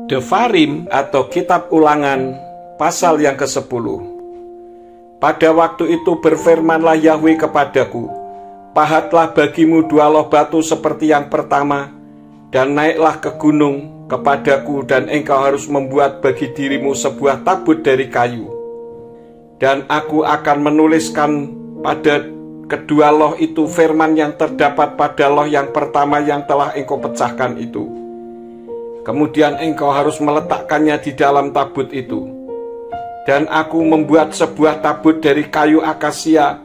Devarim atau Kitab Ulangan pasal yang ke-10. Pada waktu itu berfirmanlah Yahweh kepadaku, pahatlah bagimu 2 loh batu seperti yang pertama, dan naiklah ke gunung kepadaku, dan engkau harus membuat bagi dirimu sebuah tabut dari kayu. Dan aku akan menuliskan pada kedua loh itu firman yang terdapat pada loh yang pertama yang telah engkau pecahkan itu. Kemudian engkau harus meletakkannya di dalam tabut itu. Dan aku membuat sebuah tabut dari kayu akasia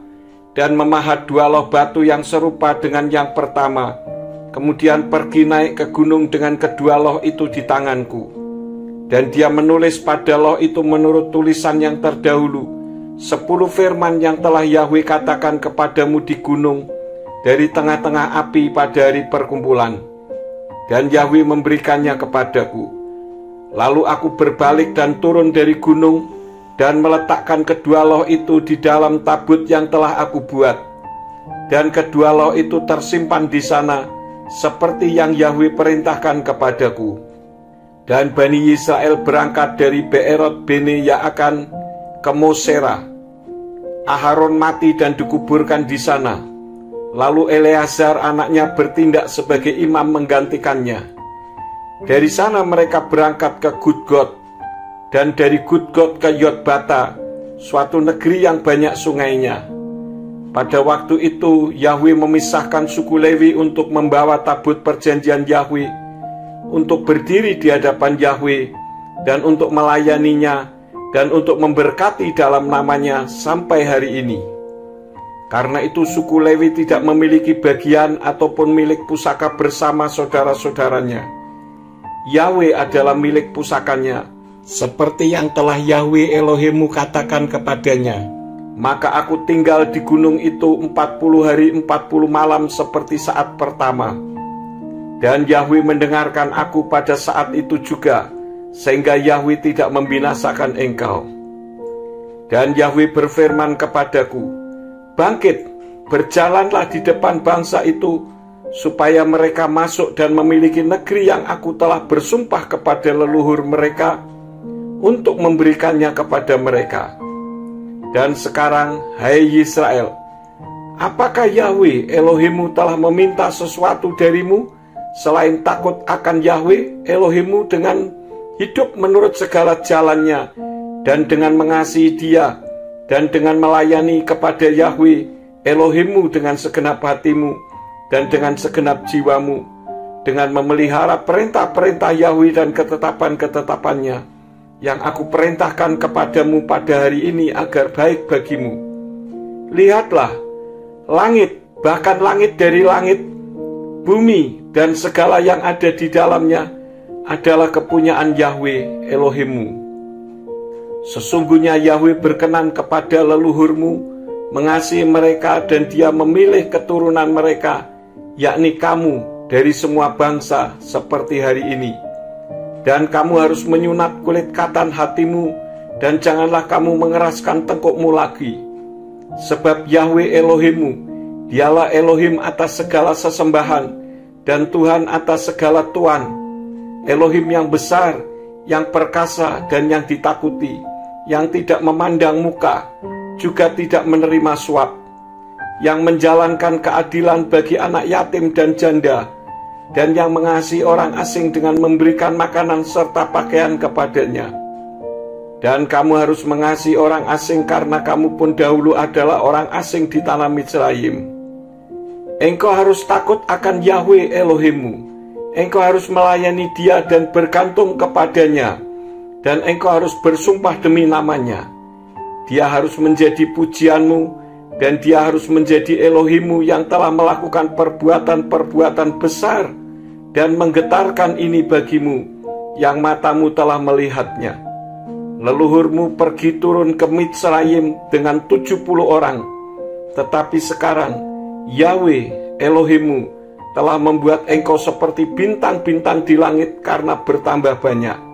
dan memahat 2 loh batu yang serupa dengan yang pertama. Kemudian pergi naik ke gunung dengan kedua loh itu di tanganku. Dan dia menulis pada loh itu menurut tulisan yang terdahulu 10 firman yang telah Yahweh katakan kepadamu di gunung dari tengah-tengah api pada hari perkumpulan. Dan Yahweh memberikannya kepadaku. Lalu aku berbalik dan turun dari gunung dan meletakkan kedua loh itu di dalam tabut yang telah aku buat. Dan kedua loh itu tersimpan di sana seperti yang Yahweh perintahkan kepadaku. Dan Bani Israel berangkat dari Beerot Bene Yaakan ke Mosera. Aharon mati dan dikuburkan di sana. Lalu Eleazar anaknya bertindak sebagai imam menggantikannya. Dari sana mereka berangkat ke Gudgot, dan dari Gudgot ke Yotbata, suatu negeri yang banyak sungainya. Pada waktu itu Yahweh memisahkan suku Lewi untuk membawa tabut perjanjian Yahweh, untuk berdiri di hadapan Yahweh, dan untuk melayaninya, dan untuk memberkati dalam namanya sampai hari ini. Karena itu suku Lewi tidak memiliki bagian ataupun milik pusaka bersama saudara-saudaranya. Yahweh adalah milik pusakanya, seperti yang telah Yahweh Elohimmu katakan kepadanya. Maka aku tinggal di gunung itu 40 hari 40 malam seperti saat pertama. Dan Yahweh mendengarkan aku pada saat itu juga, sehingga Yahweh tidak membinasakan engkau. Dan Yahweh berfirman kepadaku, bangkit, berjalanlah di depan bangsa itu, supaya mereka masuk dan memiliki negeri yang aku telah bersumpah kepada leluhur mereka, untuk memberikannya kepada mereka. Dan sekarang, hai Israel, apakah Yahweh Elohimmu telah meminta sesuatu darimu, selain takut akan Yahweh Elohimmu dengan hidup menurut segala jalannya, dan dengan mengasihi Dia, dan dengan melayani kepada Yahweh Elohimmu dengan segenap hatimu dan dengan segenap jiwamu, dengan memelihara perintah-perintah Yahweh dan ketetapan-ketetapannya yang aku perintahkan kepadamu pada hari ini agar baik bagimu. Lihatlah, langit, bahkan langit dari langit, bumi dan segala yang ada di dalamnya adalah kepunyaan Yahweh Elohimmu. Sesungguhnya Yahweh berkenan kepada leluhurmu, mengasihi mereka, dan Dia memilih keturunan mereka, yakni kamu dari semua bangsa seperti hari ini. Dan kamu harus menyunat kulit katan hatimu, dan janganlah kamu mengeraskan tengkukmu lagi. Sebab Yahweh Elohimmu, Dialah Elohim atas segala sesembahan, dan Tuhan atas segala tuan, Elohim yang besar, yang perkasa dan yang ditakuti, yang tidak memandang muka, juga tidak menerima suap, yang menjalankan keadilan bagi anak yatim dan janda, dan yang mengasihi orang asing dengan memberikan makanan serta pakaian kepadanya. Dan kamu harus mengasihi orang asing karena kamu pun dahulu adalah orang asing di tanah Mitsraim. Engkau harus takut akan Yahweh Elohimmu. Engkau harus melayani Dia dan bergantung kepadanya. Dan engkau harus bersumpah demi namanya. Dia harus menjadi pujianmu, dan Dia harus menjadi Elohimmu yang telah melakukan perbuatan-perbuatan besar dan menggetarkan ini bagimu, yang matamu telah melihatnya. Leluhurmu pergi turun ke Mitsraim dengan 70 orang, tetapi sekarang Yahweh Elohimmu telah membuat engkau seperti bintang-bintang di langit karena bertambah banyak.